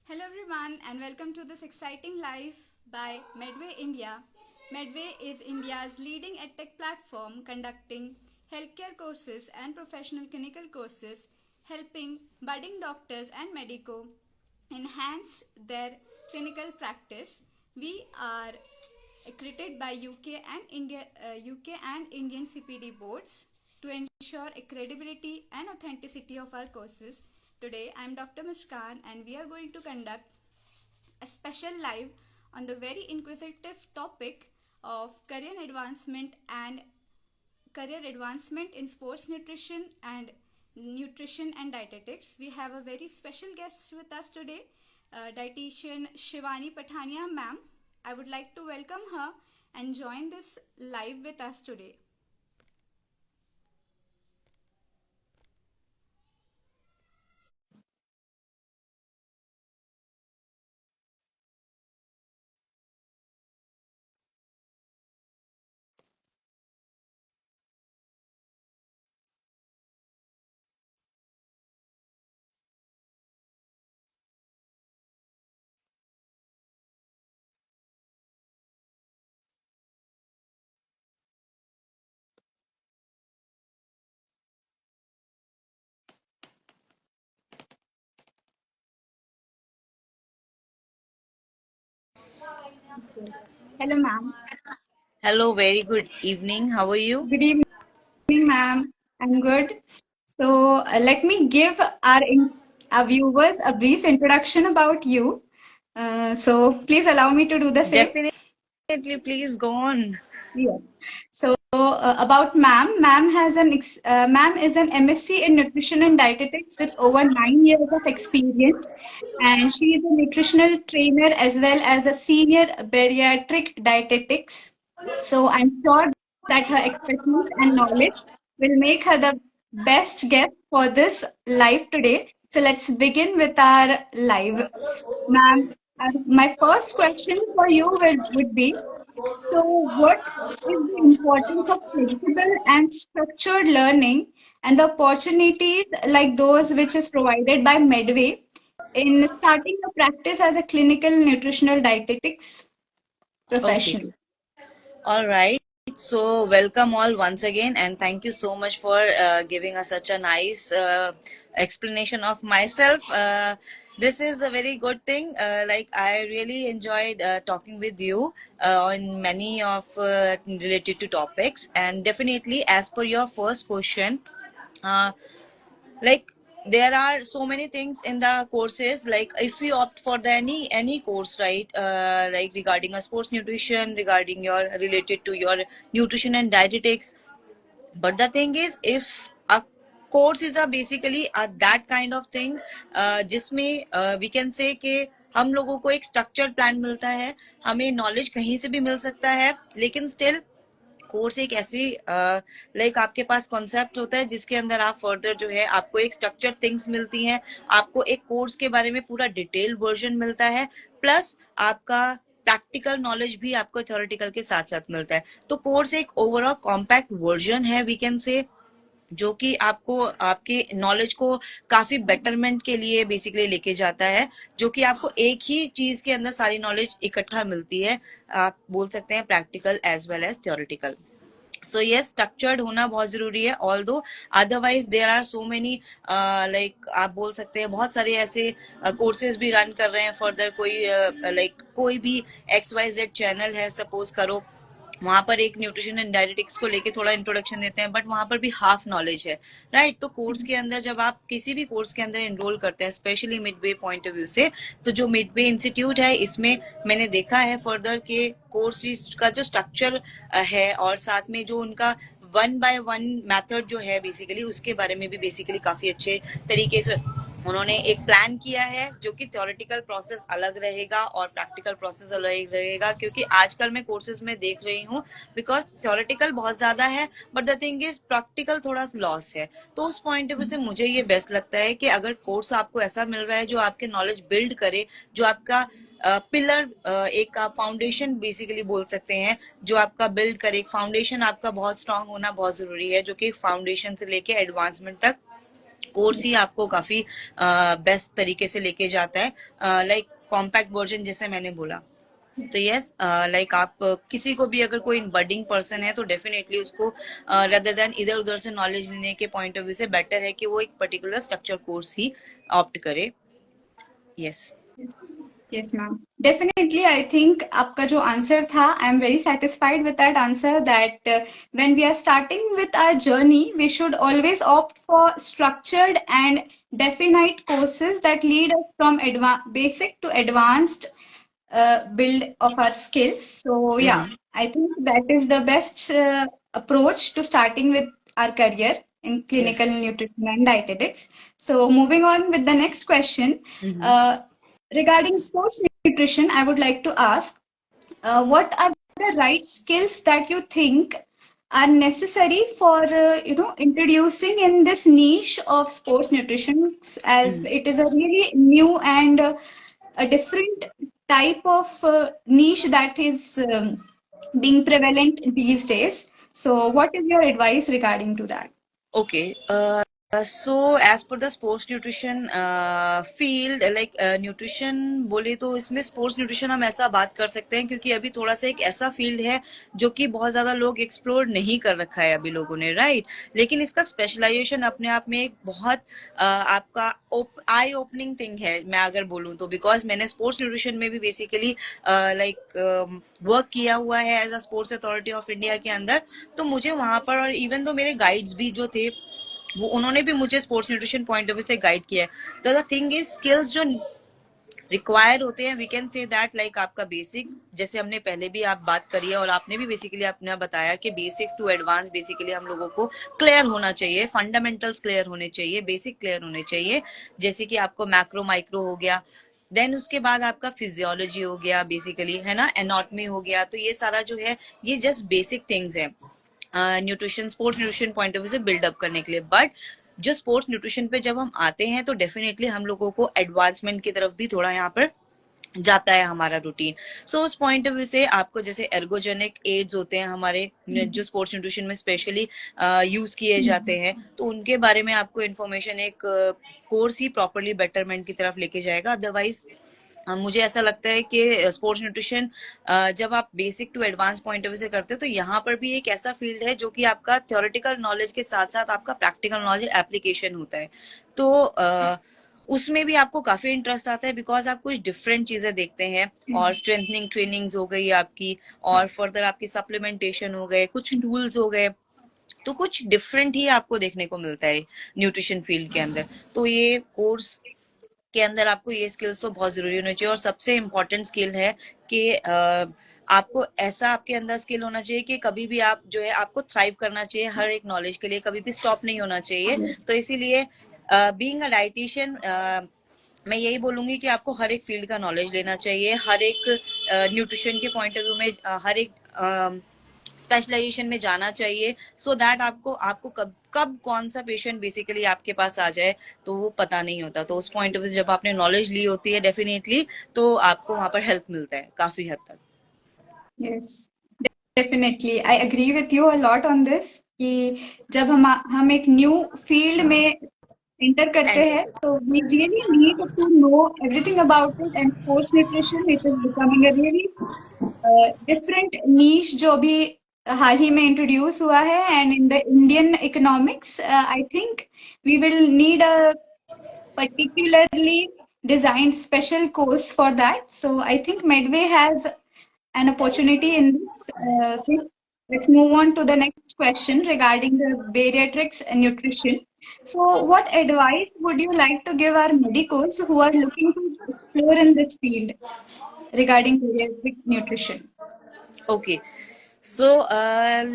Hello, everyone, and welcome to this exciting live by Medway India. Medway is India's leading edtech platform conducting healthcare courses and professional clinical courses, helping budding doctors and medico enhance their clinical practice. We are accredited by UK and Indian CPD boards to ensure a credibility and authenticity of our courses. Today, I am Dr. Muskan, and we are going to conduct a special live on the very inquisitive topic of career advancement in sports nutrition and dietetics. We have a very special guest with us today, dietitian Shivani Pathania ma'am. I would like to welcome her and join this live with us today. Hello ma'am. Hello, very good evening. How are you? Good evening ma'am. I'm good. So let me give our viewers a brief introduction about you. So please allow me to do the same. Definitely, please go on. Yeah. So about ma'am is an MSc in nutrition and dietetics with over 9 years of experience, and she is a nutritional trainer as well as a senior bariatric dietetics. So I'm sure that her expertise and knowledge will make her the best guest for this live today. So let's begin with our live. Ma'am, my first question for you would be, so what is the importance of flexible and structured learning and the opportunities like those which is provided by Medway in starting a practice as a clinical nutritional dietetics Okay. professional? All right. So, welcome all once again, and thank you so much for giving us such a nice explanation of myself. This is a very good thing. I really enjoyed talking with you on many of related to topics, and definitely, as per your first question, uh, like there are so many things in the courses. Like if we opt for the any course, right, like regarding a sports nutrition, regarding your related to your nutrition and dietetics. But the thing is, if a course is a basically that kind of thing जिसमें we can say कि हम लोगों को एक structured plan मिलता है, हमें knowledge कहीं से भी मिल सकता है, लेकिन स्टिल कोर्स एक ऐसी लाइक आपके पास कॉन्सेप्ट होता है जिसके अंदर आप फर्दर जो है आपको एक स्ट्रक्चर थिंग्स मिलती हैं, आपको एक कोर्स के बारे में पूरा डिटेल वर्जन मिलता है, प्लस आपका प्रैक्टिकल नॉलेज भी आपको थ्योरेटिकल के साथ साथ मिलता है। तो कोर्स एक ओवरऑल कॉम्पैक्ट वर्जन है वी कैन से, जो कि आपको आपके नॉलेज को काफी बेटरमेंट के लिए बेसिकली लेके जाता है, जो कि आपको एक ही चीज के अंदर सारी नॉलेज इकट्ठा मिलती है। आप बोल सकते हैं practical as well as theoretical. So yes, structured होना बहुत जरूरी है, although otherwise there are so many like आप बोल सकते हैं बहुत सारे ऐसे कोर्सेज भी रन कर रहे हैं फर्दर। कोई कोई भी एक्स वाई जेड चैनल है सपोज करो, वहां पर एक न्यूट्रिशन एंड डायरेटिक्स को लेके थोड़ा इंट्रोडक्शन देते हैं, बट वहां पर भी हाफ नॉलेज है, राइट। तो कोर्स के अंदर जब आप किसी भी कोर्स के अंदर एनरोल करते हैं, specially Midway point of view से, तो जो मिडवे इंस्टीट्यूट है इसमें मैंने देखा है फर्दर के कोर्स का जो स्ट्रक्चर है, और साथ में जो उनका वन बाय वन मेथड जो है बेसिकली उसके बारे में भी बेसिकली काफी अच्छे तरीके से उन्होंने एक प्लान किया है, जो कि थ्योरेटिकल प्रोसेस अलग रहेगा और प्रैक्टिकल प्रोसेस अलग रहेगा। क्योंकि आजकल मैं कोर्सेज में देख रही हूँ, बिकॉज थ्योरेटिकल बहुत ज्यादा है but the thing is practical थोड़ा लॉस है। तो उस पॉइंट ऑफ व्यू से मुझे ये बेस्ट लगता है कि अगर कोर्स आपको ऐसा मिल रहा है जो आपके नॉलेज बिल्ड करे, जो आपका पिलर एक फाउंडेशन बेसिकली बोल सकते हैं, जो आपका बिल्ड करे, एक फाउंडेशन आपका बहुत स्ट्रांग होना बहुत जरूरी है, जो कि फाउंडेशन से लेके एडवांसमेंट तक कोर्स ही आपको काफी बेस्ट तरीके से लेके जाता है, लाइक कॉम्पैक्ट वर्जन जैसे मैंने बोला। तो यस, लाइक आप किसी को भी अगर कोई बडिंग पर्सन है तो डेफिनेटली उसको रेदर देन इधर उधर से नॉलेज लेने के पॉइंट ऑफ व्यू से बेटर है कि वो एक पर्टिकुलर स्ट्रक्चर कोर्स ही ऑप्ट करे। Yes. Yes, ma'am. Definitely, I think आपका जो आंसर था, I am very satisfied with that answer that when we are starting with our journey, we should always opt for structured and definite courses that lead us from basic to advanced build of our skills. So yeah, I think that is the best approach to starting with our career in clinical Yes. nutrition and dietetics. So moving on with the next question. Regarding sports nutrition, I would like to ask, what are the right skills that you think are necessary for introducing in this niche of sports nutrition, as it is a really new and a different type of niche that is being prevalent these days. So, what is your advice regarding to that? Okay. So as per the sports nutrition field, like nutrition बोले तो इसमें sports nutrition हम ऐसा बात कर सकते हैं क्योंकि अभी थोड़ा सा एक ऐसा फील्ड है जो कि बहुत ज्यादा लोग एक्सप्लोर नहीं कर रखा है अभी लोगों ने, राइट। लेकिन इसका स्पेशलाइजेशन अपने आप में एक बहुत आपका आई ओपनिंग थिंग है, मैं अगर बोलूँ तो, बिकॉज मैंने स्पोर्ट्स न्यूट्रिशन में भी बेसिकली लाइक वर्क किया हुआ है as a sports authority of India के अंदर। तो मुझे वहां पर, और इवन तो मेरे गाइड्स भी जो थे वो उन्होंने भी मुझे sports nutrition point of view से गाइड किया है। तो द थिंग इज स्किल्स जो रिक्वायर होते हैं, we can say that like आपका बेसिक, जैसे हमने पहले भी आप बात करी है और आपने भी बेसिकली अपने बताया कि बेसिक्स टू एडवांस बेसिकली हम लोगों को क्लियर होना चाहिए, फंडामेंटल्स क्लियर होने चाहिए, बेसिक क्लियर होने चाहिए। जैसे कि आपको मैक्रो माइक्रो हो गया, देन उसके बाद आपका फिजियोलॉजी हो गया बेसिकली, है ना, एनाटॉमी हो गया। तो ये सारा जो है ये जस्ट बेसिक थिंग्स है nutrition, sports nutrition point of view से बिल्डअप करने के लिए। बट जो स्पोर्ट्स न्यूट्रिशन पे जब हम आते हैं तो डेफिनेटली हम लोगों को एडवांसमेंट की तरफ भी थोड़ा यहाँ पर जाता है हमारा रूटीन। सो उस पॉइंट ऑफ व्यू से आपको जैसे एर्गोजेनिक एड्स होते हैं हमारे जो स्पोर्ट्स न्यूट्रिशन में स्पेशली यूज किए जाते हैं, तो उनके बारे में आपको इन्फॉर्मेशन एक कोर्स ही प्रॉपरली बेटरमेंट की तरफ लेके जाएगा। अदरवाइज मुझे ऐसा लगता है कि स्पोर्ट्स न्यूट्रिशन जब आप basic to advance point of view से करते हो तो यहाँ पर भी एक ऐसा फील्ड है जो कि आपका थ्योरेटिकल नॉलेज के साथ साथ आपका प्रैक्टिकल नॉलेज एप्लीकेशन होता है। तो उसमें भी आपको काफी इंटरेस्ट आता है बिकॉज आप कुछ डिफरेंट चीजें देखते हैं, और स्ट्रेंथनिंग ट्रेनिंग्स हो गई आपकी, और फर्दर आपकी सप्लीमेंटेशन हो गए, कुछ टूल्स हो गए, तो कुछ डिफरेंट ही आपको देखने को मिलता है न्यूट्रिशन फील्ड के अंदर। तो ये कोर्स के अंदर आपको ये स्किल्स तो बहुत जरूरी होनी चाहिए। और सबसे इम्पोर्टेंट स्किल है कि आपको ऐसा आपके अंदर स्किल होना चाहिए कि कभी भी आप जो है आपको थ्राइव करना चाहिए हर एक नॉलेज के लिए, कभी भी स्टॉप नहीं होना चाहिए। तो इसीलिए बीइंग अ डाइटिशियन मैं यही बोलूंगी कि आपको हर एक फील्ड का नॉलेज लेना चाहिए, हर एक न्यूट्रिशन के पॉइंट ऑफ व्यू में हर एक स्पेशलाइजेशन में जाना चाहिए, सो दैट आपको आपको कब कब कौन सा पेशेंट बेसिकली आपके पास आ जाए तो वो पता नहीं होता। तो उस पॉइंट ऑफ व्यू जब आपने नॉलेज ली होती है डेफिनेटली तो आपको वहां पर हेल्प मिलता है काफी हद तक। Yes, definitely. I agree with you a lot on this कि जब हम एक न्यू फील्ड में एंटर करते हैं तो we really need to know everything about it, and sports nutrition it is becoming a really different niche जो भी हाल ही में इंट्रोड्यूस हुआ है, and in the Indian economics I think we will need a particularly designed special course for that. So I think Medway has an opportunity in this thing. Let's move on to the next question regarding the bariatrics and nutrition. So, what advice would you like to give our medicos who are looking to explore in this field regarding bariatric nutrition? Okay. So,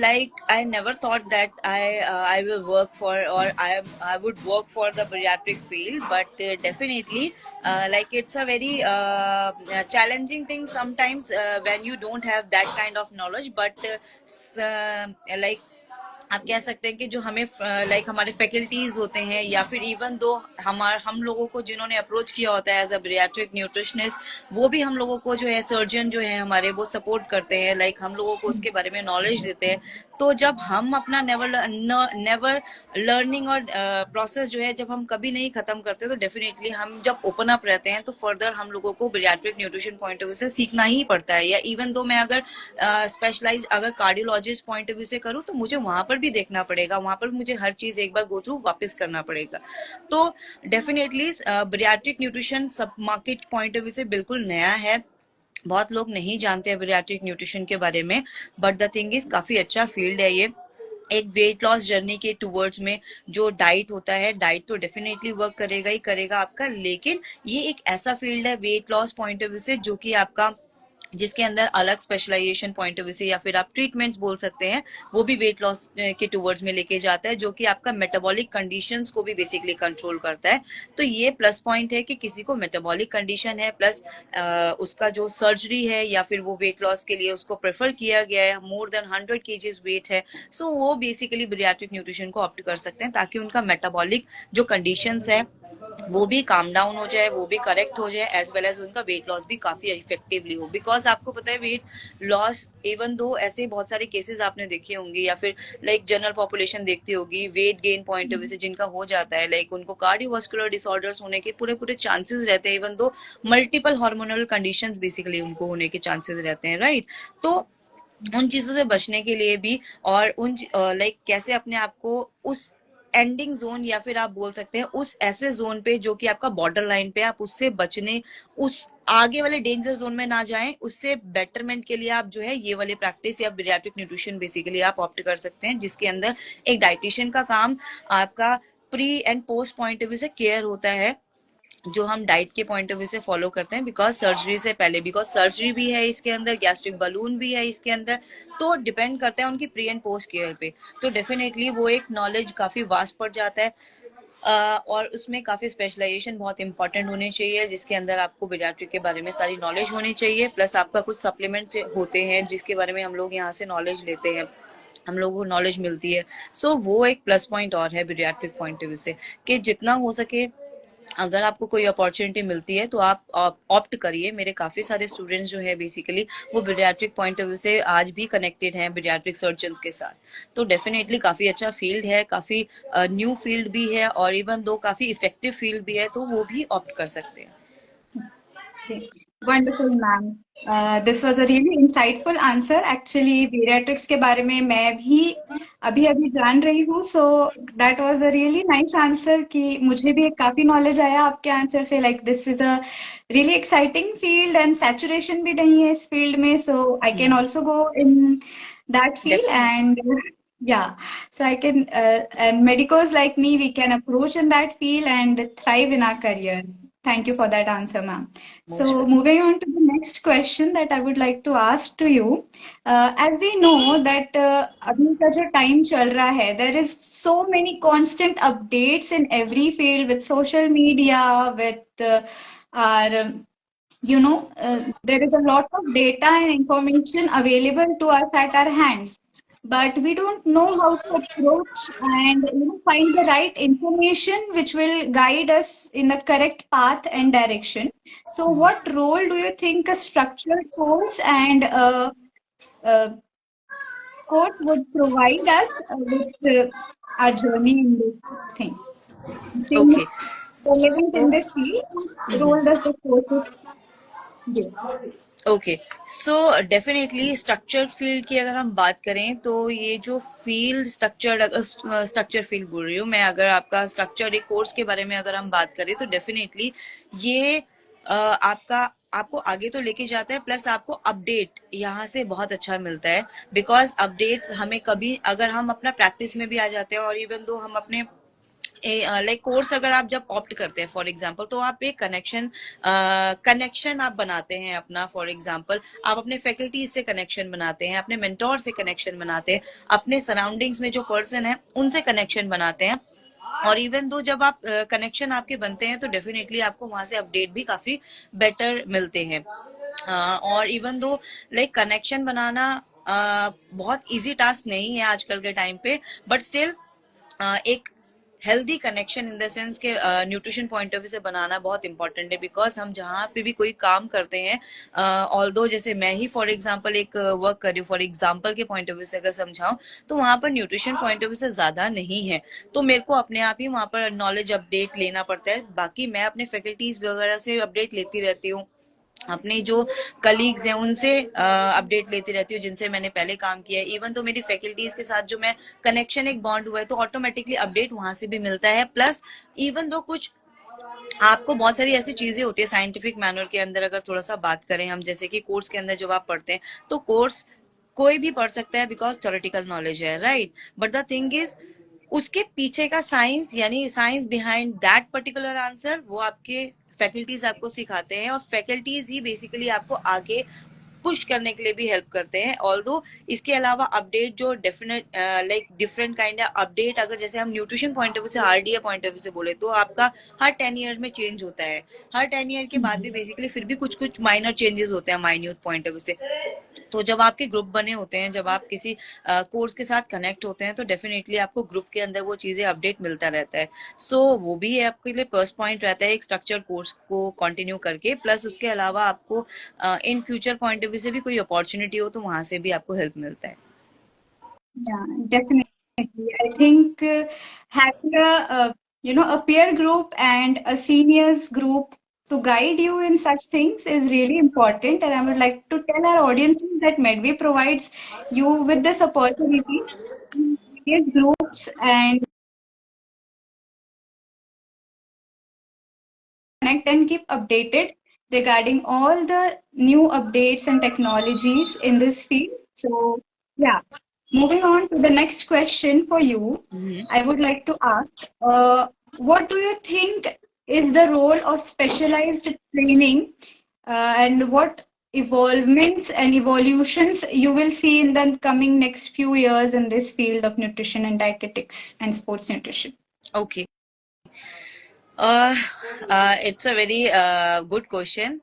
like I never thought that I will work for, or I would work for the bariatric field, but definitely like it's a very challenging thing sometimes when you don't have that kind of knowledge. But like आप कह सकते हैं कि जो हमें like हमारे faculties होते हैं, या फिर इवन दो हम लोगों को जिन्होंने अप्रोच किया होता है एज अ बरियाट्रिक न्यूट्रिशनिस्ट, वो भी हम लोगों को जो है सर्जन जो है हमारे वो सपोर्ट करते हैं, लाइक हम लोगों को उसके बारे में नॉलेज देते हैं। तो जब हम अपना नेवर लर्निंग और प्रोसेस जो है जब हम कभी नहीं खत्म करते, तो डेफिनेटली हम जब ओपन अप रहते हैं तो फर्दर हम लोगों को बरियाट्रिक न्यूट्रिशन पॉइंट ऑफ व्यू से सीखना ही पड़ता है। या इवन दो मैं अगर स्पेशलाइज अगर कार्डियोलॉजिस्ट पॉइंट ऑफ व्यू से करूँ, तो मुझे वहां पर भी देखना पड़ेगा, वहां पर मुझे हर चीज एक बार गो थ्रू वापस करना पड़ेगा। तो डेफिनेटली बरियाट्रिक न्यूट्रिशन सब मार्केट पॉइंट ऑफ व्यू से बिल्कुल नया है, बहुत लोग नहीं जानते हैं बरियाट्रिक न्यूट्रिशन के बारे में, बट द थिंग इज काफी अच्छा फील्ड है ये। एक वेट लॉस जर्नी के टूवर्ड्स में जो डाइट होता है, डाइट तो डेफिनेटली वर्क करेगा ही करेगा आपका, लेकिन ये एक ऐसा फील्ड है weight loss point of view से जो कि आपका जिसके अंदर अलग स्पेशलाइजेशन पॉइंट ऑफ व्यू से या फिर आप ट्रीटमेंट्स बोल सकते हैं, वो भी वेट लॉस के टूवर्ड्स में लेके जाता है, जो कि आपका मेटाबॉलिक कंडीशंस को भी बेसिकली कंट्रोल करता है। तो ये प्लस पॉइंट है कि किसी को मेटाबॉलिक कंडीशन है प्लस उसका जो सर्जरी है या फिर वो वेट लॉस के लिए उसको प्रेफर किया गया है, मोर देन 100 kgs वेट है, सो वो बेसिकली बरियाट्रिक न्यूट्रिशन को ऑप्ट कर सकते हैं ताकि उनका मेटाबॉलिक जो कंडीशंस है वो भी काम डाउन हो जाए, वो भी करेक्ट हो जाए, एज वेल एज उनका वेट लॉस भी काफी इफेक्टिवली हो। बिकॉज आपको पता है वेट लॉस इवन दो ऐसे बहुत सारे केसेस आपने देखे होंगे या फिर लाइक जनरल पॉपुलेशन देखती होगी weight gain point of view से जिनका हो जाता है, लाइक उनको कार्डियोवास्कुलर डिसऑर्डर्स होने के पूरे पूरे चांसेस रहते हैं, even though multiple hormonal conditions basically उनको होने के चांसेस रहते हैं, राइट। तो उन चीजों से बचने के लिए भी और उन लाइक कैसे अपने आप को उस एंडिंग जोन या फिर आप बोल सकते हैं उस ऐसे जोन पे जो कि आपका बॉर्डर लाइन पे, आप उससे बचने, उस आगे वाले डेंजर जोन में ना जाएं, उससे बेटरमेंट के लिए आप जो है ये वाले प्रैक्टिस या बरियाट्रिक न्यूट्रिशन बेसिकली आप ऑप्ट कर सकते हैं, जिसके अंदर एक डाइटिशियन का काम आपका pre and post point of view से केयर होता है, जो हम डाइट के पॉइंट ऑफ व्यू से फॉलो करते हैं बिकॉज सर्जरी से पहले, बिकॉज सर्जरी भी है इसके अंदर, गैस्ट्रिक बलून भी है इसके अंदर, तो डिपेंड करता है उनकी प्री एंड पोस्ट केयर पे। तो डेफिनेटली वो एक नॉलेज काफी वास्ट पड़ जाता है और उसमें काफी स्पेशलाइजेशन बहुत इंपॉर्टेंट होनी चाहिए, जिसके अंदर आपको पीडियाट्रिक के बारे में सारी नॉलेज होनी चाहिए, प्लस आपका कुछ सप्लीमेंट्स होते हैं जिसके बारे में हम लोग यहाँ से नॉलेज लेते हैं, हम लोगों को नॉलेज मिलती है। सो वो एक प्लस पॉइंट और है पीडियाट्रिक पॉइंट ऑफ व्यू से कि जितना हो सके अगर आपको कोई अपॉर्चुनिटी मिलती है तो आप ऑप्ट करिए। मेरे काफी सारे स्टूडेंट्स जो है बेसिकली वो पीडियाट्रिक पॉइंट ऑफ व्यू से आज भी कनेक्टेड हैं पीडियाट्रिक सर्जन्स के साथ। तो डेफिनेटली काफी अच्छा फील्ड है, काफी न्यू फील्ड भी है और इवन दो काफी इफेक्टिव फील्ड भी है, तो वो भी ऑप्ट कर सकते हैं। Okay. Wonderful, ma'am. This was a really insightful answer. Actually, pediatrics के बारे में मैं भी अभी अभी जान रही हूँ. So that was a really nice answer कि मुझे भी एक काफी knowledge आया आपके answer से. Like this is a really exciting field and saturation भी नहीं है इस field में. So I can also go in that field and yeah. So I can and medicos like me, we can approach in that field and thrive in our career. Thank you for that answer, ma'am. So, moving on to the next question that I would like to ask to you. As we know that अभी का जो time चल रहा है, there is so many constant updates in every field with social media, with our there is a lot of data and information available to us at our hands, but we don't know how to approach and find the right information which will guide us in the correct path and direction. So what role do you think a structured course and a coach would provide us with our journey in this thing? Staying okay relevant in this field, what role does the coach give? Okay so definitely structured field की अगर हम बात करें तो ये जो field structure field बोल रही हूँ मैं, अगर आपका स्ट्रक्चर्ड एक कोर्स के बारे में अगर हम बात करें तो डेफिनेटली ये आपका आपको आगे तो लेके जाता है, प्लस आपको अपडेट यहाँ से बहुत अच्छा मिलता है, बिकॉज अपडेट्स हमें कभी अगर हम अपना प्रैक्टिस में भी आ जाते हैं और इवन दो हम अपने लाइक कोर्स अगर आप जब ऑप्ट करते हैं फॉर एग्जांपल, तो आप एक कनेक्शन आप बनाते हैं अपना, फॉर एग्जांपल आप अपने फैकल्टीज से कनेक्शन बनाते हैं, अपने मेंटोर से कनेक्शन बनाते हैं, अपने सराउंडिंग्स में जो पर्सन है उनसे कनेक्शन बनाते हैं, और इवन दो जब आप कनेक्शन आपके बनते हैं तो डेफिनेटली आपको वहां से अपडेट भी काफी बेटर मिलते हैं। और इवन दो लाइक कनेक्शन बनाना बहुत इजी टास्क नहीं है आजकल के टाइम पे, बट स्टिल एक healthy connection in the sense के न्यूट्रिशन पॉइंट ऑफ व्यू से बनाना बहुत इंपॉर्टेंट है, बिकॉज हम जहाँ पे भी कोई काम करते हैं, ऑल्दो जैसे मैं ही फॉर एग्जांपल एक वर्क कर रही हूँ, फॉर एग्जांपल के पॉइंट ऑफ व्यू से अगर समझाऊं, तो वहां पर न्यूट्रिशन पॉइंट ऑफ व्यू से ज्यादा नहीं है, तो मेरे को अपने आप ही वहां पर नॉलेज अपडेट लेना पड़ता है। बाकी मैं अपने फैकल्टीज वगैरह से अपडेट लेती रहती हूँ, अपने जो कलीग्स हैं उनसे अपडेट लेती रहती हूँ जिनसे मैंने पहले काम किया है। इवन तो मेरी फैकल्टीज के साथ जो मैं कनेक्शन एक बॉन्ड हुआ है, तो ऑटोमेटिकली अपडेट वहां से भी मिलता है। प्लस इवन दो कुछ आपको बहुत सारी ऐसी चीजें होती है साइंटिफिक मैनर के अंदर, अगर थोड़ा सा बात करें हम, जैसे कि कोर्स के अंदर जब आप पढ़ते हैं, तो कोर्स कोई भी पढ़ सकता है बिकॉज थ्योरेटिकल नॉलेज है, right, but the thing is उसके पीछे का साइंस, यानी science behind that particular answer, वो आपके फैकल्टीज आपको सिखाते हैं, और फैकल्टीज ही बेसिकली आपको आगे पुश करने के लिए भी हेल्प करते हैं। ऑल्दो इसके अलावा अपडेट जो definite like different kind of update, अगर जैसे हम न्यूट्रिशन पॉइंट ऑफ व्यू से, आरडीए पॉइंट ऑफ व्यू से बोले, तो आपका हर 10 ईयर में चेंज होता है। हर 10 ईयर के बाद भी बेसिकली फिर भी कुछ कुछ माइनर चेंजेस होते हैं माइन्यूट पॉइंट ऑफ व्यू से। तो जब आपके ग्रुप बने होते हैं, जब आप किसी कोर्स के साथ कनेक्ट होते हैं, तो डेफिनेटली आपको ग्रुप के अंदर वो चीजें अपडेट मिलता रहता है। सो वो भी आपके लिए प्लस पॉइंट रहता है एक स्ट्रक्चर कोर्स को कंटिन्यू करके। प्लस उसके अलावा आपको in future point of view से भी कोई अपॉर्चुनिटी हो, तो वहां से भी आपको हेल्प मिलता है। Yeah, definitely. I think having a peer group and a seniors group to guide you in such things is really important. And I would like to tell our audiences that Medway provides you with this opportunity, various groups, and connect and keep updated regarding all the new updates and technologies in this field. So, yeah, moving on to the next question for you, I would like to ask what do you think is the role of specialized training and what evolvements and evolutions you will see in the coming next few years in this field of nutrition and dietetics and sports nutrition? Okay. It's a very good question.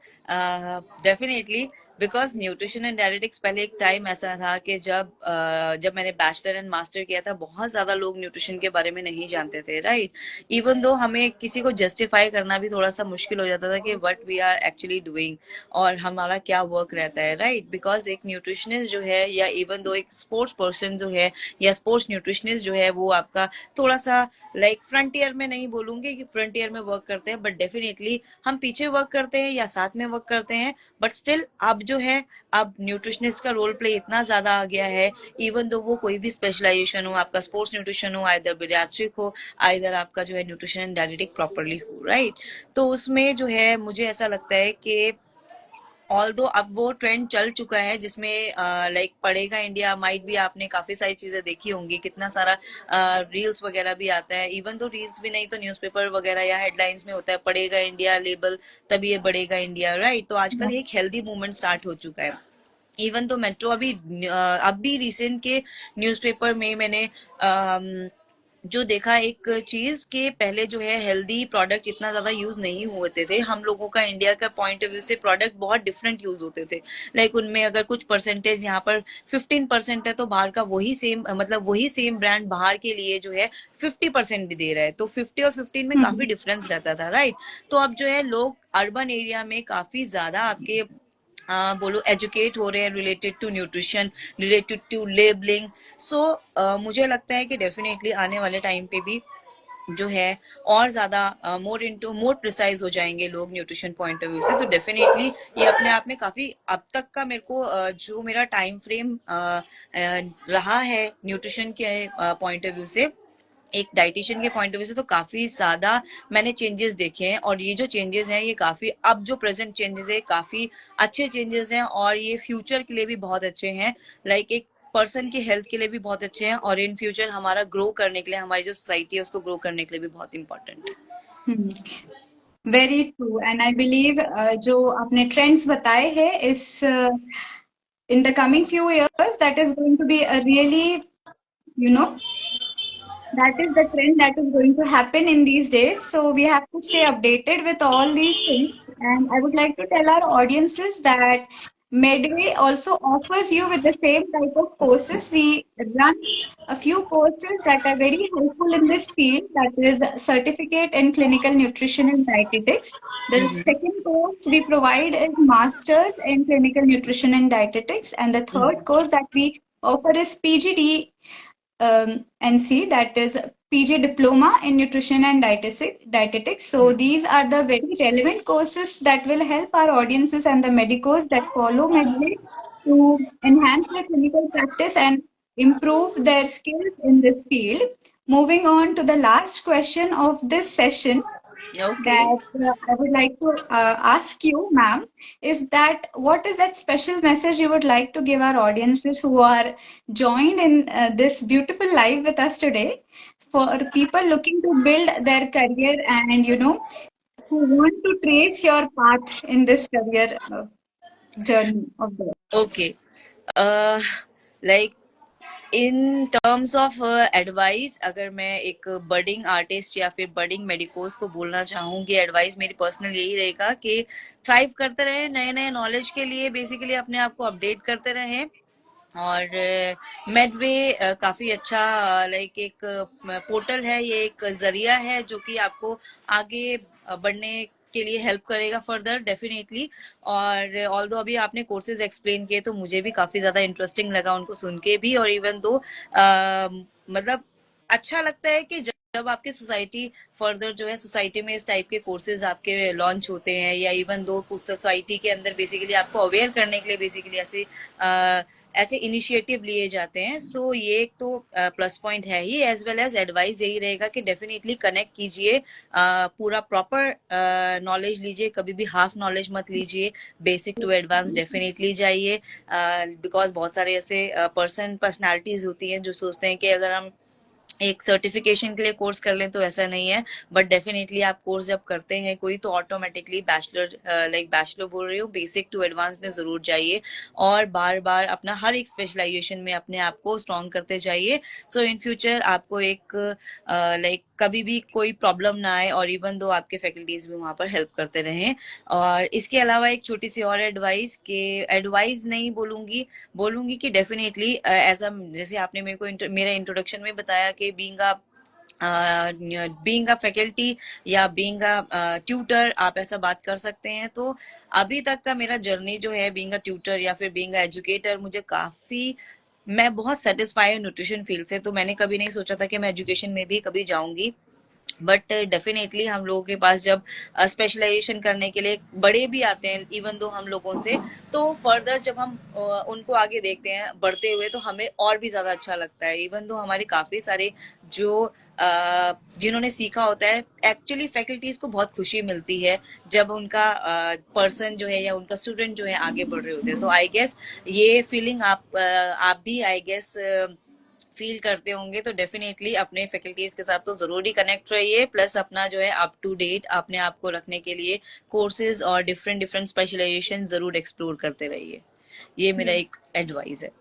Definitely, because nutrition and diuretics पहले एक time ऐसा था कि जब मैंने bachelor and master किया था, बहुत ज्यादा लोग न्यूट्रिशन के बारे में नहीं जानते थे, राइट। इवन दो हमें किसी को जस्टिफाई करना भी थोड़ा सा मुश्किल हो जाता था कि what we are actually doing और हमारा क्या वर्क रहता है, राइट। बिकॉज एक न्यूट्रिशनिस्ट जो है, या इवन दो एक स्पोर्ट्स पर्सन जो है, या स्पोर्ट्स न्यूट्रिशनिस्ट जो है, वो आपका थोड़ा सा लाइक फ्रंटियर में, नहीं बोलूंगी कि फ्रंटियर में वर्क करते हैं, बट डेफिनेटली हम पीछे वर्क करते हैं या साथ में वर्क करते हैं, बट स्टिल अब जो है, अब न्यूट्रिशनिस्ट का रोल प्ले इतना ज्यादा आ गया है। इवन दो वो कोई भी स्पेशलाइजेशन हो, आपका स्पोर्ट्स न्यूट्रिशन हो, आइदर बेरियाट्रिक हो, आइदर आपका जो है न्यूट्रिशन एंड डायनेटिक प्रॉपरली हो, राइट। तो उसमें जो है मुझे ऐसा लगता है कि ऑल्दो अब वो ट्रेंड चल चुका है जिसमें लाइक पढ़ेगा इंडिया माइट भी, आपने काफी सारी चीजें देखी होंगी, कितना सारा रील्स वगैरह भी आता है। इवन तो रील्स भी नहीं तो न्यूज़पेपर वगैरह या हेडलाइंस में होता है पढ़ेगा इंडिया लेबल, तभी ये बढ़ेगा इंडिया, राइट। तो आजकल एक हेल्दी मूवमेंट स्टार्ट हो चुका है। इवन तो मेट्रो अभी रिसेंट के न्यूज़पेपर में मैंने जो देखा एक चीज के, पहले जो है हेल्दी प्रोडक्ट इतना ज्यादा यूज नहीं होते थे हम लोगों का, इंडिया का पॉइंट ऑफ व्यू से प्रोडक्ट बहुत डिफरेंट यूज होते थे। लाइक उनमें अगर कुछ परसेंटेज यहाँ पर 15% है, तो बाहर का वही सेम, मतलब वही सेम ब्रांड बाहर के लिए जो है 50% भी दे रहा है, तो 50 और 15 में काफी डिफरेंस रहता था, राइट। तो अब जो है लोग अर्बन एरिया में काफी ज्यादा आपके बोलो एजुकेट हो रहे हैं related to nutrition, related to labelling. So मुझे लगता है कि डेफिनेटली आने वाले टाइम पे भी जो है और ज्यादा मोर प्रिसाइज हो जाएंगे लोग न्यूट्रिशन पॉइंट ऑफ व्यू से। तो डेफिनेटली ये अपने आप में काफी, अब तक का मेरे को जो मेरा टाइम फ्रेम रहा है न्यूट्रिशन के पॉइंट ऑफ व्यू से, एक डाइटिशियन के पॉइंट ऑफ व्यू से, तो काफी ज्यादा मैंने चेंजेस देखे हैं। और ये जो चेंजेस हैं ये काफी, अब जो प्रेजेंट चेंजेस है काफी अच्छे चेंजेस हैं, और ये फ्यूचर के लिए भी बहुत अच्छे हैं। लाइक एक पर्सन की हेल्थ के लिए भी बहुत अच्छे हैं, और इन फ्यूचर हमारा ग्रो करने के लिए, हमारी जो सोसाइटी है उसको ग्रो करने के लिए भी बहुत इंपॉर्टेंट है। Very true and I believe जो आपने ट्रेंड्स बताए हैं इस in the coming few years that is going to be a really, you know, that is the trend that is going to happen in these days. So we have to stay updated with all these things. And I would like to tell our audiences that Medway also offers you with the same type of courses. We run a few courses that are very helpful in this field, that is certificate in clinical nutrition and dietetics. The second course we provide is masters in clinical nutrition and dietetics, and the third course that we offer is PGD NC, that is PG Diploma in Nutrition and Dietetics. So these are the very relevant courses that will help our audiences and the medicos that follow Medway to enhance their clinical practice and improve their skills in this field. Moving on to the last question of this session, Okay. that I would like to ask you, ma'am, is that what is that special message you would like to give our audiences who are joined in this beautiful live with us today, for people looking to build their career and, who want to trace your path in this career journey of theirs? Okay. uh, like in terms of advice, अगर मैं एक budding artist या फिर budding medicos को बोलना चाहूंगी, advice मेरी personal यही रहेगा कि थ्राइव करते रहे, नए नए नॉलेज के लिए बेसिकली अपने आप को अपडेट करते रहे। और मेडवे काफी अच्छा लाइक एक पोर्टल है, ये एक जरिया है जो कि आपको आगे बढ़ने के लिए हेल्प करेगा फर्दर डेफिनेटली। और ऑल दो अभी आपने कोर्सेज एक्सप्लेन किए तो मुझे भी काफी ज्यादा इंटरेस्टिंग लगा उनको सुन के भी, और इवन दो मतलब अच्छा लगता है कि जब आपके सोसाइटी फर्दर जो है सोसाइटी में इस टाइप के कोर्सेज आपके लॉन्च होते हैं, या इवन दो सोसाइटी के अंदर बेसिकली आपको अवेयर करने के लिए बेसिकली ऐसे इनिशिएटिव लिए जाते हैं। सो ये एक तो प्लस पॉइंट है ही, एज वेल एज एडवाइस यही रहेगा कि डेफिनेटली कनेक्ट कीजिए, पूरा प्रॉपर नॉलेज लीजिए, कभी भी हाफ नॉलेज मत लीजिए, बेसिक टू एडवांस डेफिनेटली जाइए। बिकॉज बहुत सारे ऐसे पर्सनालिटीज होती हैं जो सोचते हैं कि अगर हम एक सर्टिफिकेशन के लिए कोर्स कर लें तो ऐसा नहीं है, बट डेफिनेटली आप कोर्स जब करते हैं कोई तो ऑटोमेटिकली बैचलर बैचलर बोल रही हूँ, बेसिक टू एडवांस में जरूर जाइए और बार बार अपना हर एक स्पेशलाइजेशन में अपने आप को स्ट्रॉन्ग करते जाइए। सो इन फ्यूचर आपको एक कभी भी कोई प्रॉब्लम ना आए, और इवन दो आपके फैकल्टीज भी वहां पर हेल्प करते रहें। और इसके अलावा एक छोटी सी और एडवाइस, के एडवाइस नहीं बोलूंगी कि डेफिनेटली एज अ, जैसे आपने मेरे को मेरा इंट्रोडक्शन में बताया कि बीइंग अ फैकल्टी या बीइंग अ ट्यूटर आप ऐसा बात कर सकते हैं। तो अभी तक का मेरा जर्नी जो है बीइंग अ ट्यूटर या फिर बीइंग अ एजुकेटर, मुझे काफी, मैं बहुत सेटिस्फाई हूँ न्यूट्रिशन फील्ड से। तो मैंने कभी नहीं सोचा था कि मैं एजुकेशन में भी कभी जाऊंगी, बट डेफिनेटली हम लोगों के पास जब स्पेशलाइजेशन करने के लिए बड़े भी आते हैं इवन दो हम लोगों से, तो फर्दर जब हम उनको आगे देखते हैं बढ़ते हुए तो हमें और भी ज्यादा अच्छा लगता है। इवन दो हमारे काफी सारे जो जिन्होंने सीखा होता है, एक्चुअली फैकल्टीज को बहुत खुशी मिलती है जब उनका पर्सन जो है या उनका स्टूडेंट जो है आगे बढ़ रहे होते हैं। तो आई गेस ये फीलिंग आप भी आई गेस फील करते होंगे। तो डेफिनेटली अपने फैकल्टीज के साथ तो जरूर ही कनेक्ट रहिए, प्लस अपना जो है अप टू डेट अपने आप को रखने के लिए कोर्सेज और डिफरेंट डिफरेंट स्पेशलाइजेशन जरूर एक्सप्लोर करते रहिए। ये मेरा एक एडवाइस है।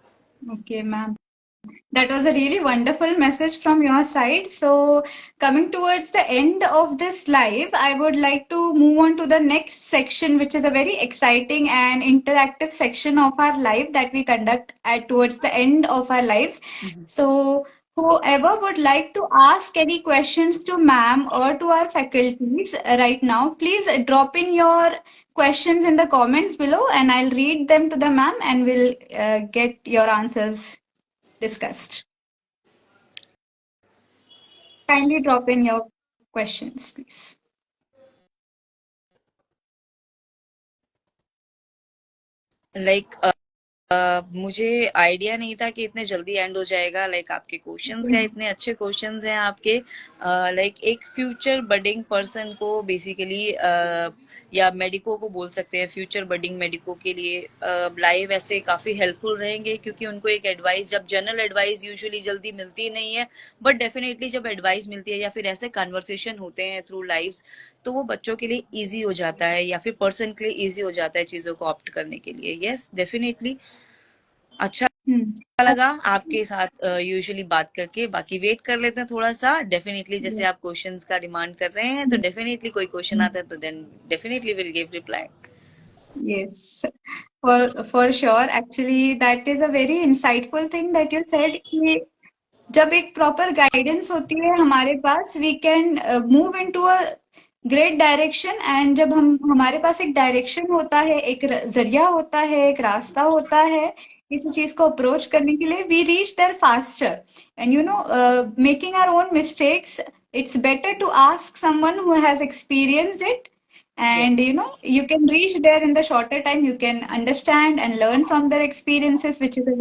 Okay, ma'am. That was a really wonderful message from your side. So, coming towards the end of this live, I would like to move on to the next section, which is a very exciting and interactive section of our live that we conduct at towards the end of our lives. So, whoever would like to ask any questions to ma'am or to our faculties right now, please drop in your questions in the comments below, and I'll read them to the ma'am, and we'll get your answers discussed. Kindly drop in your questions, please. Like मुझे idea नहीं था कि इतने जल्दी and हो जाएगा। आपके questions क्या इतने अच्छे क्वेश्चंस हैं आपके। एक फ्यूचर बडिंग पर्सन को बेसिकली या मेडिको को बोल सकते हैं, फ्यूचर बडिंग मेडिको के लिए लाइव ऐसे काफी हेल्पफुल रहेंगे, क्योंकि उनको एक एडवाइस, जब जनरल एडवाइस यूजुअली जल्दी मिलती नहीं है, बट डेफिनेटली जब एडवाइस मिलती है या फिर ऐसे कन्वर्सेशन होते हैं थ्रू लाइव्स, तो वो बच्चों के लिए इजी हो जाता है या फिर पर्सन के लिए इजी हो जाता है चीजों को ऑप्ट करने के लिए। यस डेफिनेटली अच्छा लगा आपके साथ यूजुअली बात करके। बाकी वेट कर लेते हैं थोड़ा सा, डेफिनेटली जैसे आप क्वेश्चंस का डिमांड कर रहे हैं तो डेफिनेटली कोई क्वेश्चन आता है तो then definitely will give reply. Yes, for sure. Actually, that is a very insightful thing that you said कि जब एक प्रॉपर गाइडेंस होती है हमारे पास we can move into a great direction and जब हम हमारे पास एक डायरेक्शन होता है एक जरिया होता है एक रास्ता होता है किसी चीज को अप्रोच करने के लिए we reach there faster and you know making our own mistakes it's better to ask someone who has experienced it Yes. and you know you can reach there in the shorter time you can understand and learn from their experiences which is a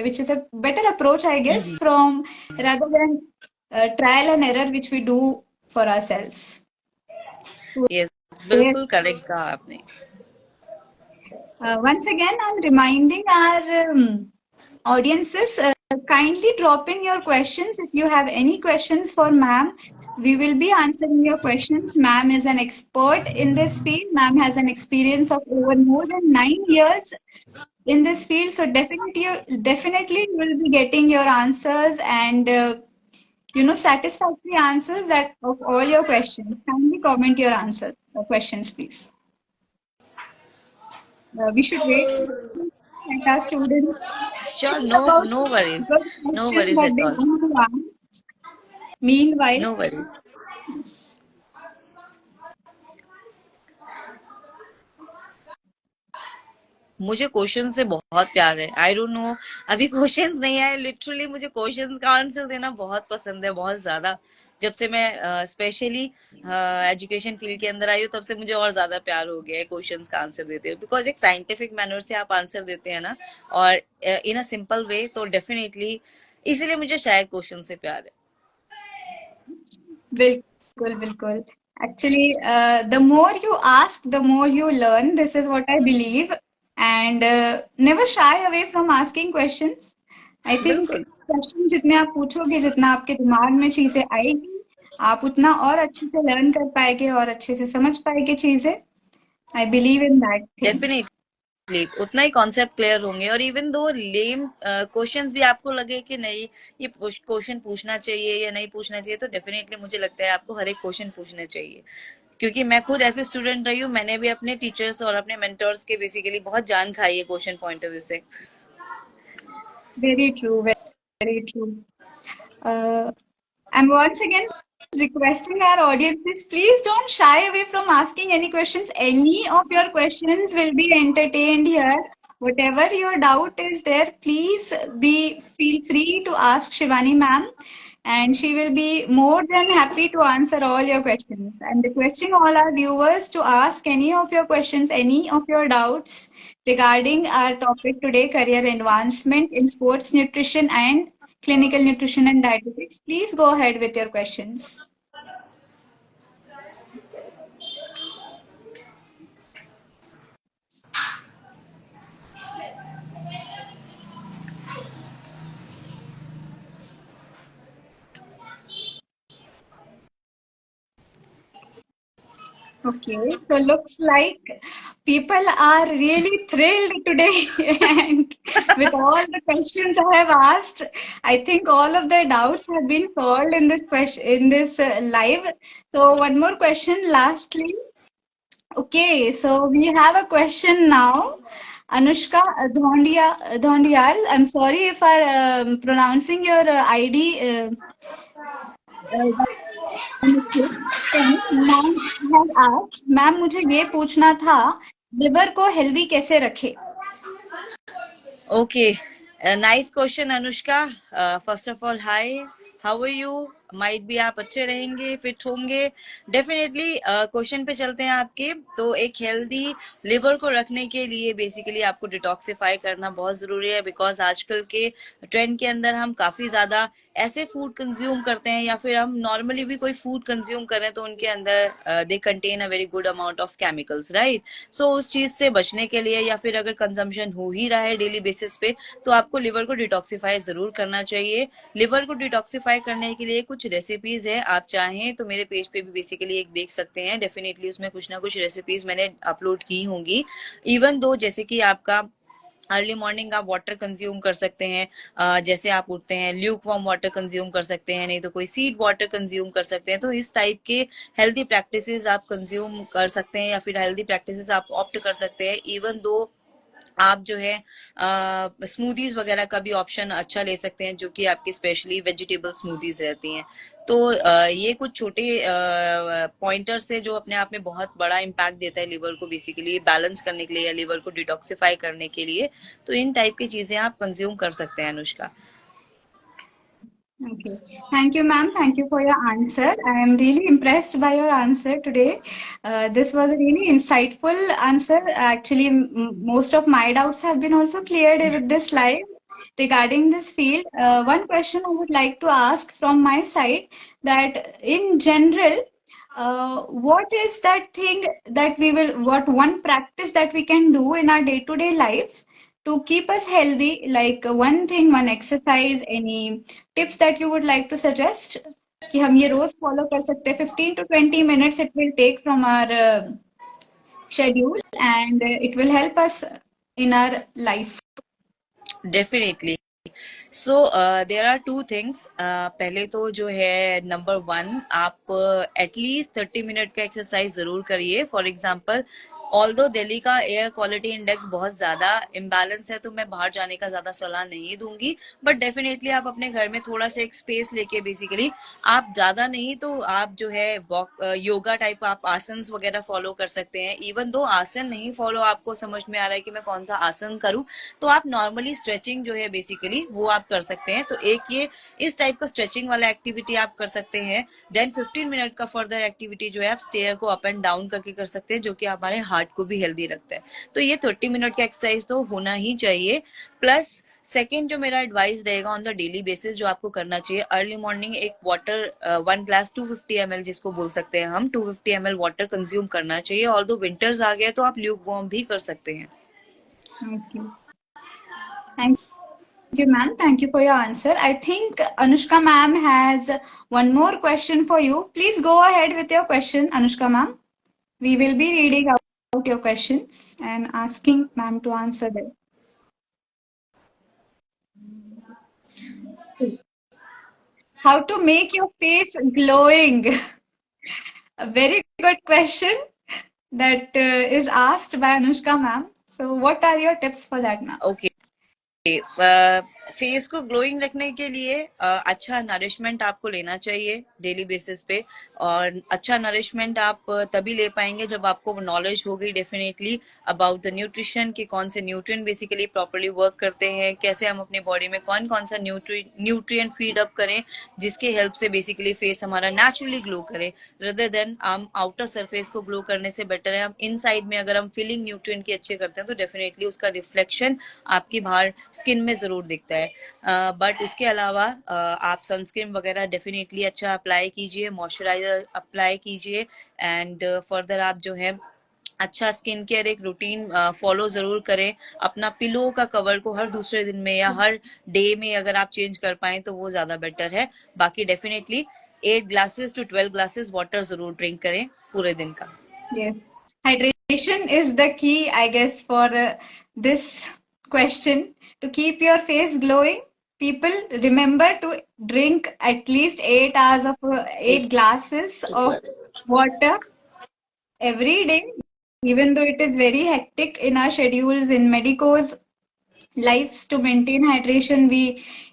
which is a better approach I guess Mhm. from rather than trial and error which we do for ourselves. Yes, Yes. बिल्कुल correct कहा आपने. Once again, I'm reminding our audiences, kindly drop in your questions. If you have any questions for ma'am, we will be answering your questions. Ma'am is an expert in this field. Ma'am has an experience of over more than 9 years in this field. So definitely you will be getting your answers and you know satisfactory answers that of all your questions. Kindly comment your answers, questions, please. We should wait and our students Sure, think no, about no worries, good no questions worries that at they all, want to ask. Meanwhile, no worries. yes, मुझे question से बहुत प्यार है. I don't know, अभी questions नहीं आए. Literally मुझे questions का आंसर देना बहुत पसंद है, बहुत ज्यादा. जब से मैं स्पेशली एजुकेशन फील्ड के अंदर आई हूँ तब से मुझे और ज्यादा प्यार हो गया है क्वेश्चंस का आंसर देते हुए, बिकॉज एक साइंटिफिक मैनर से आप आंसर देते हैं ना, और इन अ सिंपल वे, तो डेफिनेटली इसीलिए मुझे शायद क्वेश्चन से प्यार है. bilkul, bilkul. Actually, the more you ask, the more you learn. This is what I believe. And never shy away from asking questions. I think बिल्कुल. क्वेश्चन जितने आप पूछोगे, जितना आपके दिमाग में चीजें आएगी, आप उतना और अच्छे से लर्न कर पाएंगे और अच्छे से समझ पाएंगे चीजें. I believe in that thing. Definitely उतना ही कॉन्सेप्ट क्लियर होंगे. और इवन दो लेम क्वेश्चंस भी आपको लगे कि नहीं, ये क्वेश्चन पूछना चाहिए या नहीं पूछना चाहिए, तो डेफिनेटली मुझे लगता है आपको हर एक क्वेश्चन पूछना चाहिए. क्योंकि मैं खुद ऐसे स्टूडेंट रही हूँ, मैंने भी अपने टीचर्स और अपने मेंटर्स के बेसिकली बहुत जान खाई है क्वेश्चन पॉइंट ऑफ व्यू से. Very true, very true. Uh, and once again, requesting our audiences, please don't shy away from asking any questions. Any of your questions will be entertained here. Whatever your doubt is there, please be feel free to ask Shivani ma'am, and she will be more than happy to answer all your questions. I'm requesting all our viewers to ask any of your questions, any of your doubts regarding our topic today, career advancement in sports nutrition and clinical nutrition and dietetics. Please go ahead with your questions. Okay, so looks like people are really thrilled today, and with all the questions I have asked, I think all of their doubts have been solved in this question in this live. So one more question, lastly. Okay, so we have a question now. Anushka Dhondiyal. I'm sorry if I'm pronouncing your ID ma'am has asked ma'am मुझे ये पूछना था liver को healthy कैसे रखे. Okay, nice question Anushka. First of all, hi, how are you? Might भी आप अच्छे रहेंगे, फिट होंगे. डेफिनेटली क्वेश्चन पे चलते हैं आपके. तो एक हेल्दी लिवर को रखने के लिए बेसिकली आपको डिटॉक्सिफाई करना बहुत जरूरी है, बिकॉज आजकल के ट्रेंड के अंदर हम काफी ज्यादा ऐसे फूड कंज्यूम करते हैं, या फिर हम नॉर्मली भी कोई फूड कंज्यूम करें तो उनके अंदर they contain a very good amount of chemicals, right? So उस चीज से बचने के लिए, या फिर अगर कंजम्पशन हो ही रहा है डेली बेसिस पे, तो आपको लिवर को डिटॉक्सिफाई जरूर करना चाहिए. लिवर को डिटॉक्सिफाई करने के लिए कुछ रेसिपीज है, आप चाहें तो मेरे पेज पे भी बेसिकली एक देख सकते हैं. डेफिनेटली उसमें कुछ ना कुछ रेसिपीज मैंने अपलोड की होंगी. इवन दो जैसे कि आपका अर्ली मॉर्निंग आप वाटर कंज्यूम कर सकते हैं, जैसे आप उठते हैं ल्यूक वार्म वाटर कंज्यूम कर सकते हैं, नहीं तो कोई सीड वाटर कंज्यूम कर सकते हैं। तो इस टाइप के हेल्दी प्रैक्टिसेस आप कंज्यूम कर सकते हैं, या फिर हेल्दी प्रैक्टिसेस आप ऑप्ट कर सकते हैं। इवन दो आप जो है स्मूदीज वगैरह का भी ऑप्शन अच्छा ले सकते हैं, जो कि आपकी स्पेशली वेजिटेबल स्मूदीज रहती हैं। तो ये कुछ छोटे पॉइंटर्स थे जो अपने आप में बहुत बड़ा इम्पैक्ट देता है लिवर को बेसिकली बैलेंस करने के लिए या लिवर को डिटॉक्सिफाई करने के लिए। तो इन टाइप की चीजें आप कंज्यूम कर सकते हैं Anushka. Okay. Thank you, ma'am. Thank you for your answer. I am really impressed by your answer today. This was a really insightful answer. Actually, most of my doubts have been also cleared with this live regarding this field. One question I would like to ask from my side, that in general, what is that thing that what one practice that we can do in our day-to-day life to keep us healthy? Like one thing, one exercise, any tips that you would like to suggest कि हम ये रोज follow कर सकते हैं? 15 to 20 minutes it will take from our schedule, and it will help us in our life. Definitely. So there are two things. पहले तो जो है नंबर वन, आप एटलीस्ट 30 मिनट का एक्सरसाइज जरूर करिए। फॉर एग्जाम्पल, ऑल्दो दिल्ली का एयर क्वालिटी इंडेक्स बहुत ज्यादा इम्बैलेंस है, तो मैं बाहर जाने का ज्यादा सलाह नहीं दूंगी। बट डेफिनेटली आप अपने घर में थोड़ा सा एक स्पेस लेके बेसिकली आप ज्यादा नहीं तो आप जो है वॉक योगा टाइप आप आसन वगैरह फॉलो कर सकते हैं। इवन दो आसन नहीं फॉलो आपको समझ में आ रहा है कि मैं कौन सा आसन करूं, तो आप नॉर्मली स्ट्रेचिंग जो है बेसिकली वो आप कर सकते हैं। तो एक ये इस टाइप का स्ट्रेचिंग वाला एक्टिविटी आप कर सकते हैं। देन 15 मिनट का फर्दर एक्टिविटी जो है आप स्टेयर को अप एंड डाउन करके कर सकते हैं, जो कि हमारे हार्ट को भी हेल्दी रखता है। तो ये 30 मिनट का एक्सरसाइज तो होना ही चाहिए। प्लस सेकेंड जो मेरा एडवाइस रहेगा ऑन द डेली बेसिस जो आपको करना चाहिए, अर्ली मॉर्निंग एक वाटर 1 ग्लास 250 ml जिसको बोल सकते हैं हम 250 ml वाटर कंज्यूम करना चाहिए। ऑल्दो विंटर्स आ गया तो आप ल्यूक वार्म भी कर सकते हैं। Okay. Thank you, ma'am. Thank you for your answer. I think Anushka ma'am has one more question for you. Please go ahead with your question, Anushka ma'am. We will be reading out your questions and asking ma'am to answer them. How to make your face glowing? A very good question that is asked by Anushka ma'am. So, what are your tips for that, ma'am? Okay, face को glowing रखने के लिए अच्छा nourishment आपको लेना चाहिए daily basis पे। और अच्छा नरिशमेंट आप तभी ले पाएंगे जब आपको नॉलेज होगी डेफिनेटली अबाउट द न्यूट्रिशन कि कौन से न्यूट्रिएंट बेसिकली प्रॉपर्ली वर्क करते हैं, कैसे हम अपने बॉडी में कौन कौन सा न्यूट्रिएंट फीड अप करें जिसके हेल्प से बेसिकली फेस हमारा नेचुरली ग्लो करे, रदर देन हम आउटर सरफेस को ग्लो करने से बेटर है हम इनसाइड में अगर हम फिलिंग न्यूट्रिएंट की अच्छे करते हैं तो डेफिनेटली उसका रिफ्लेक्शन आपकी बाहर स्किन में जरूर दिखता है। बट उसके अलावा आप सनस्क्रीन वगैरह डेफिनेटली अच्छा अप्लाई कीजिए, मॉइस्चराइजर अप्लाई कीजिए, एंड फर्दर आप जो है अच्छा स्किन केयर एक रूटीन फॉलो जरूर करें। अपना पिलो का कवर को हर दूसरे दिन में या हर डे में अगर आप चेंज कर पाए तो वो ज्यादा बेटर है। बाकी definitely 8 glasses to 12 glasses water जरूर ड्रिंक करें पूरे दिन का। Yes. Hydration is the key, I guess, for this question. To keep your face glowing, people remember to drink at least 8 hours of 8 glasses of water every day, even though it is very hectic in our schedules in medicos lives to maintain hydration. We,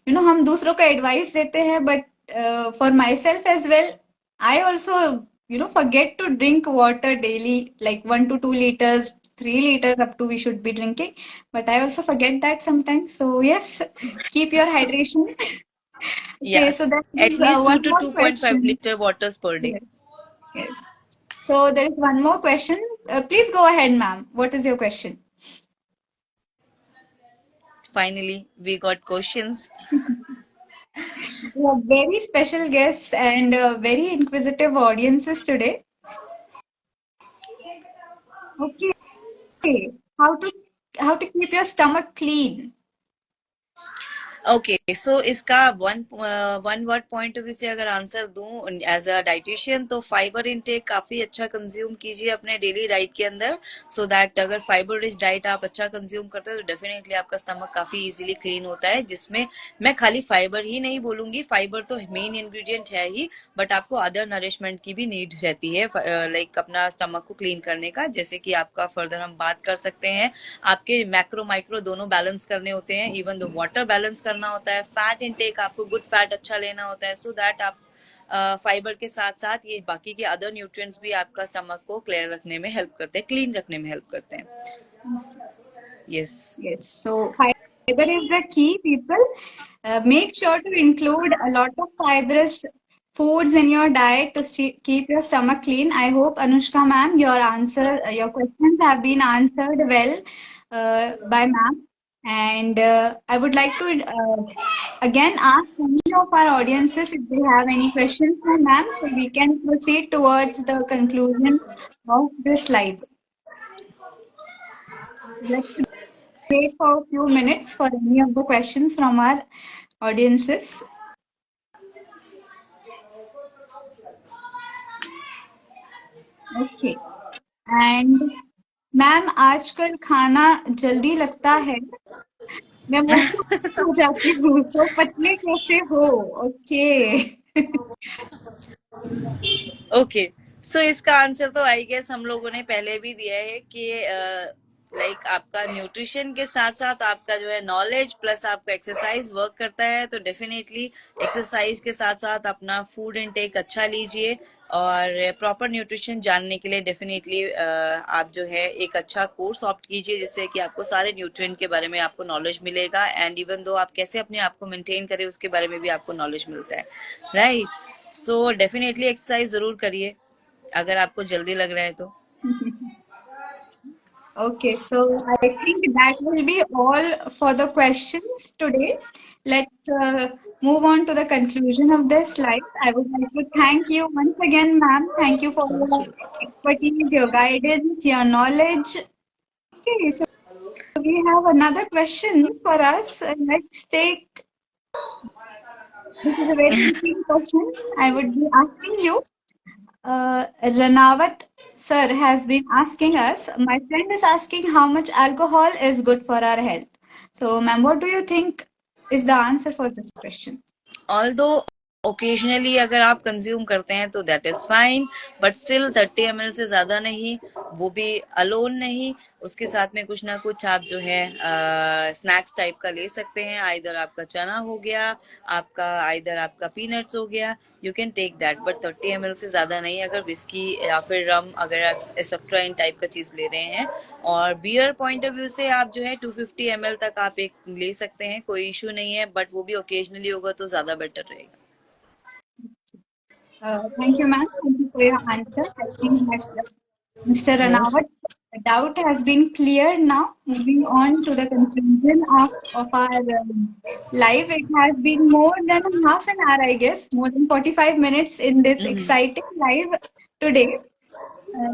हम दूसरों को advice देते हैं, but for myself as well, I also forget to drink water daily, like 1 to 2 liters, 3 liters up to we should be drinking, but I also forget that sometimes. So yes, keep your hydration. Okay, so Yes, that is at least 2 one to more 2.5 question. liter waters per day. Yes, yes. So there is one more question. Please go ahead, ma'am. What is your question? Finally, we got questions. We have very special guests and very inquisitive audiences today. Okay, how to how to keep your stomach clean? Okay, so इसका one word point of view से अगर answer दूं as a dietitian, तो fibre intake काफी अच्छा consume कीजिए अपने daily diet के अंदर, सो दैट अगर फाइबर रिच डाइट आप अच्छा कंज्यूम करते हैं तो डेफिनेटली आपका स्टमक काफी इजीली क्लीन होता है, जिसमें मैं खाली फाइबर ही नहीं बोलूंगी, फाइबर तो मेन इंग्रेडिएंट है ही, बट आपको अदर नरिशमेंट की भी नीड रहती है लाइक अपना स्टमक को क्लीन करने का, जैसे कि आपका फर्दर हम बात कर सकते हैं, आपके मैक्रो माइक्रो दोनों बैलेंस करने होते हैं, इवन दो वाटर बैलेंस करना होता है, फैट इनटेक आपको गुड फैट अच्छा लेना होता है, सो दैट आप फाइबर के साथ साथ ये बाकी के अदर न्यूट्रिएंट्स भी आपका स्टमक को क्लियर रखने में हेल्प करते हैं, क्लीन रखने में हेल्प करते हैं। Yes. Yes. So fiber is the key, people. Make sure to include a lot of fibrous foods in your diet to keep your stomach clean. I hope, Anushka ma'am, your questions have been answered well by ma'am. And I would like to again ask any of our audiences if they have any questions for ma'am, so we can proceed towards the conclusion of this live. Let's wait for a few minutes for any of the questions from our audiences. Okay. And ma'am आजकल खाना जल्दी लगता है, मैं मोटी हो जाती हूँ, तो पतले कैसे हो? ओके। ओके, सो इसका आंसर तो आई गेस हम लोगों ने पहले भी दिया है कि लाइक आपका न्यूट्रिशन के साथ साथ आपका जो है नॉलेज प्लस आपका एक्सरसाइज वर्क करता है, तो डेफिनेटली एक्सरसाइज के साथ साथ अपना फूड इनटेक अच्छा लीजिए, और प्रॉपर न्यूट्रिशन जानने के लिए डेफिनेटली आप जो है एक अच्छा कोर्स ऑप्ट कीजिए, जिससे कि आपको सारे न्यूट्रिएंट के बारे में आपको नॉलेज मिलेगा, एंड इवन दो आप कैसे अपने आप को मेंटेन करें उसके बारे में भी आपको नॉलेज मिलता है, राइट। सो डेफिनेटली एक्सरसाइज जरूर करिए अगर आपको जल्दी लग रहा है तो। Okay, so I think that will be all for the questions today. Let's move on to the conclusion of this slide. I would like to thank you once again, ma'am. Thank you for your expertise, your guidance, your knowledge. Okay, so we have another question for us. Let's take, this is a very interesting question. I would be asking you. Ranawat sir has been asking us. My friend is asking how much alcohol is good for our health. So, ma'am, what do you think is the answer for this question? Although occasionally अगर आप consume करते हैं तो that is fine, but still 30 ml से ज्यादा नहीं, वो भी अलोन नहीं, उसके साथ में कुछ ना कुछ आप जो है स्नैक्स टाइप का ले सकते हैं, आइदर आपका चना हो गया, आपका आइदर आपका पीनट्स हो गया, you can take that, but 30 ml से ज्यादा नहीं, अगर विस्की या फिर रम अगर आप एस्ट्राइन टाइप का चीज ले रहे हैं। और बियर पॉइंट ऑफ व्यू से आप जो है 250 ml तक आप एक ले सकते हैं, कोई इशू नहीं है, बट वो भी ओकेजनली होगा तो ज्यादा बेटर रहेगा। Thank you, ma'am. Thank you for your answer. I think that Mr. Ranawat's doubt has been cleared now. Moving on to the conclusion of our live, it has been more than half an hour, I guess, more than 45 minutes in this exciting live today.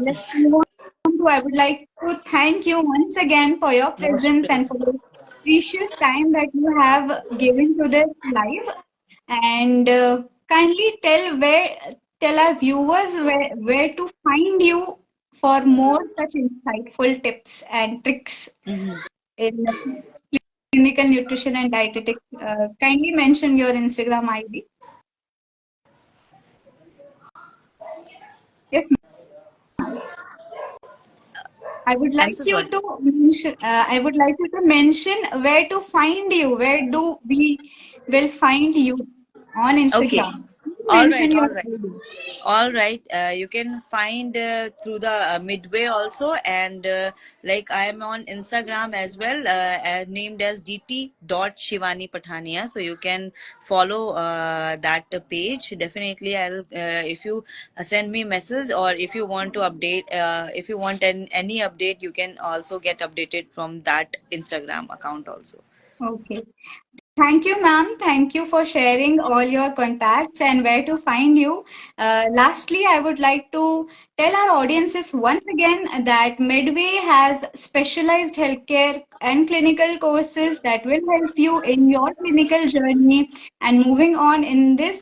Let's move on to, I would like to thank you once again for your presence and for the precious time that you have given to this live. And kindly tell our viewers where to find you for more such insightful tips and tricks in clinical nutrition and dietetics. Kindly mention your Instagram ID. Yes, I would I'm like so you sorry. to mention. I would like you to mention where to find you. Where do we will find you on Okay. Instagram? All right, Mention your all right. ID. All right, you can find through the Midway also, and like I am on Instagram as well, named as dt.shivani Pathania. So you can follow that page. Definitely, I'll if you send me message, or if you want to update, if you want any update, you can also get updated from that Instagram account also. Okay. Thank you, ma'am. Thank you for sharing all your contacts and where to find you. Lastly, I would like to tell our audiences once again that Medway has specialized healthcare and clinical courses that will help you in your clinical journey. And moving on in this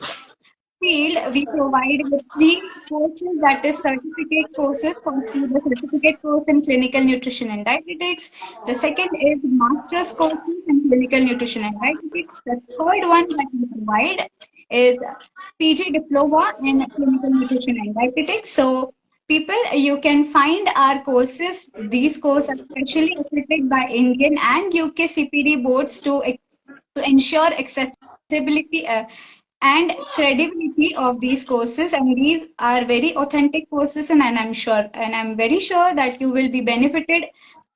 field, we provide with three courses, that is certificate courses. Firstly, the certificate course in clinical nutrition and dietetics. The second is master's courses in clinical nutrition and dietetics. The third one that we provide is PG diploma in clinical nutrition and dietetics. So people, you can find our courses. These courses are specially accredited by Indian and UK CPD boards to ensure accessibility and credibility of these courses, and these are very authentic courses, and I'm very sure that you will be benefited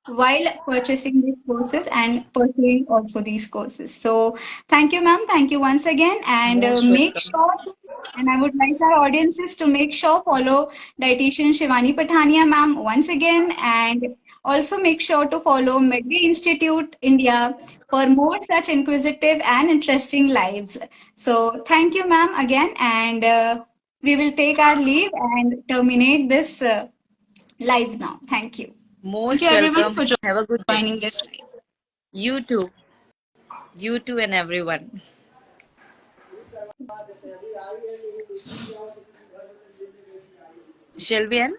while purchasing these courses and pursuing also these courses. So thank you, ma'am. Thank you once again, and Most make welcome. sure and I would like our audiences to make sure follow dietitian Shivani Pathania ma'am once again, and also make sure to follow Medway Institute India for more such inquisitive and interesting lives. So thank you, ma'am, again, and we will take our leave and terminate this live now. Thank you. Thank you, Most everyone, welcome. for Have a good day. joining this live. You too. You too, and everyone. Shall we end?